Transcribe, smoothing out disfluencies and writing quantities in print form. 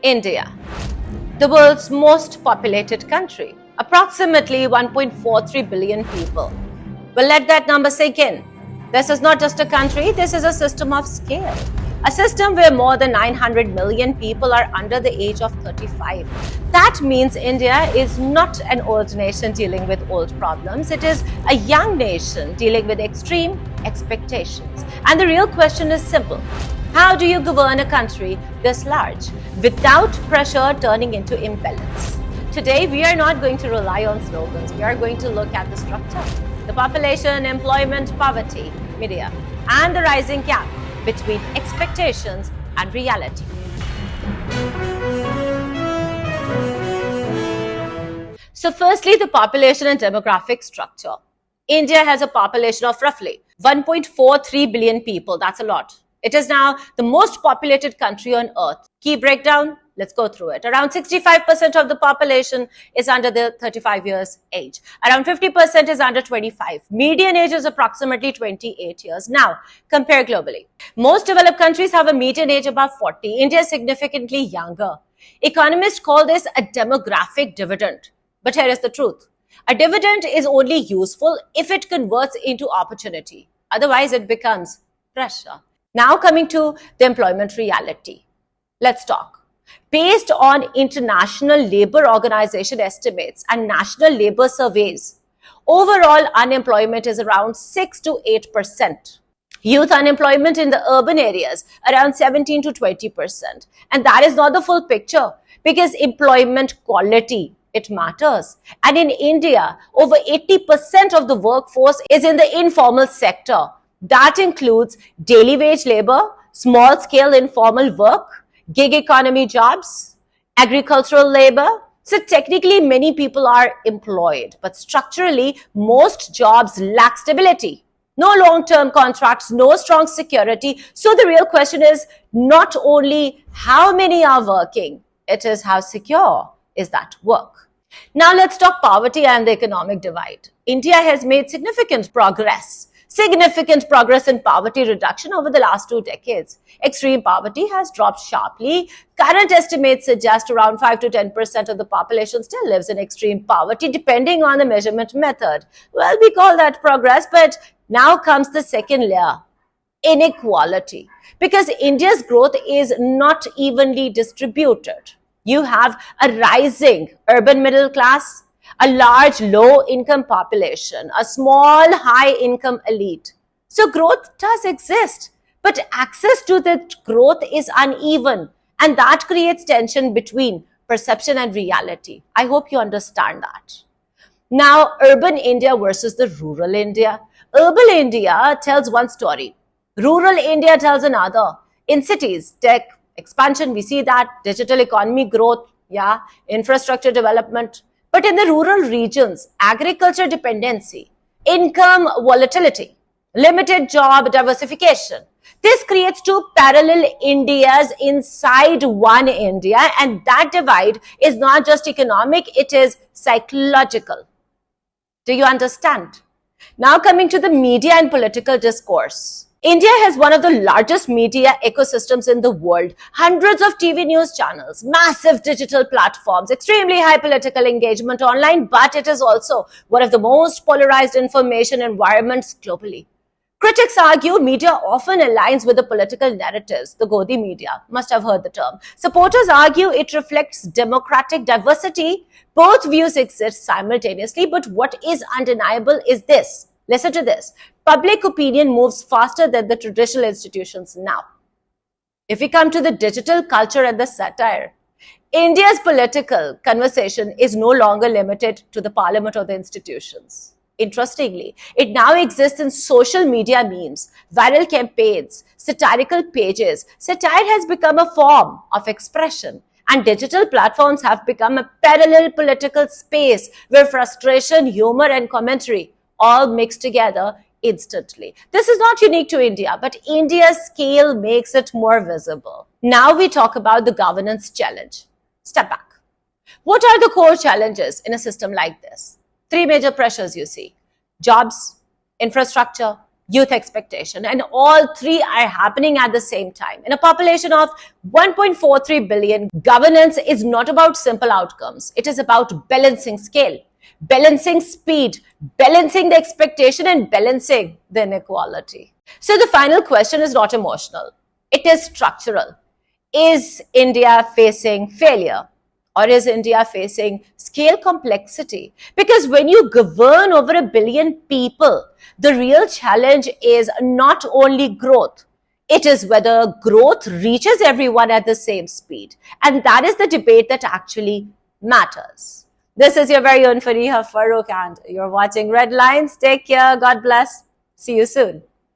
India, the world's most populated country, approximately 1.43 billion people. Well, let that number sink in. This is not just a country, this is a system of scale. A system where more than 900 million people are under the age of 35. That means India is not an old nation dealing with old problems. It is a young nation dealing with extreme expectations. And the real question is simple. How do you govern a country this large without pressure turning into imbalance? Today, we are not going to rely on slogans. We are going to look at the structure, the population, employment, poverty, media, and the rising gap between expectations and reality. So firstly, the population and demographic structure. India has a population of roughly 1.43 billion people. That's a lot. It is now the most populated country on earth. Key breakdown, let's go through it. Around 65% of the population is under the 35 years age. Around 50% is under 25. Median age is approximately 28 years. Now, compare globally. Most developed countries have a median age above 40. India is significantly younger. Economists call this a demographic dividend. But here is the truth. A dividend is only useful if it converts into opportunity. Otherwise, it becomes pressure. Now coming to the employment reality. Let's talk. Based on International Labour Organization estimates and national labour surveys, overall unemployment is around 6 to 8%. Youth unemployment in the urban areas around 17 to 20%. And that is not the full picture because employment quality, it matters. And in India, over 80% of the workforce is in the informal sector. That includes daily wage labor, small-scale informal work, gig economy jobs, agricultural labor. So technically, many people are employed, but structurally, most jobs lack stability. No long-term contracts, no strong security. So the real question is not only how many are working, it is how secure is that work. Now let's talk poverty and the economic divide. India has made significant progress in poverty reduction over the last 2 decades. Extreme poverty has dropped sharply. Current estimates suggest around 5 to 10% of the population still lives in extreme poverty, depending on the measurement method. Well, we call that progress, but now comes the second layer, inequality. Because India's growth is not evenly distributed. You have a rising urban middle class, a large low-income population, a small high-income elite. So growth does exist, but access to that growth is uneven, and that creates tension between perception and reality. I hope you understand that. Now, urban India versus the rural India. Urban India tells one story. Rural India tells another. In cities, tech expansion, we see that, digital economy growth, infrastructure development. But in the rural regions, agriculture dependency, income volatility, limited job diversification. This creates two parallel Indias inside one India, and that divide is not just economic, it is psychological. Do you understand? Now coming to the media and political discourse. India has one of the largest media ecosystems in the world. Hundreds of TV news channels, massive digital platforms, extremely high political engagement online, but it is also one of the most polarized information environments globally. Critics argue media often aligns with the political narratives. The Godi media, must have heard the term. Supporters argue it reflects democratic diversity. Both views exist simultaneously, but what is undeniable is this. Listen to this. Public opinion moves faster than the traditional institutions now. If we come to the digital culture and the satire, India's political conversation is no longer limited to the parliament or the institutions. Interestingly, it now exists in social media memes, viral campaigns, satirical pages. Satire has become a form of expression, and digital platforms have become a parallel political space where frustration, humor, and commentary all mixed together instantly. This is not unique to India, but India's scale makes it more visible. Now we talk about the governance challenge. Step back. What are the core challenges in a system like this? 3 major pressures you see: jobs, infrastructure, youth expectation. And all three are happening at the same time. In a population of 1.43 billion, governance is not about simple outcomes. It is about balancing scale, balancing speed, balancing the expectation, and balancing the inequality. So the final question is not emotional. It is structural. Is India facing failure? Or is India facing scale complexity? Because when you govern over a billion people, the real challenge is not only growth. It is whether growth reaches everyone at the same speed. And that is the debate that actually matters. This is your very own Fariha Farooq, and you're watching Red Lines. Take care. God bless. See you soon.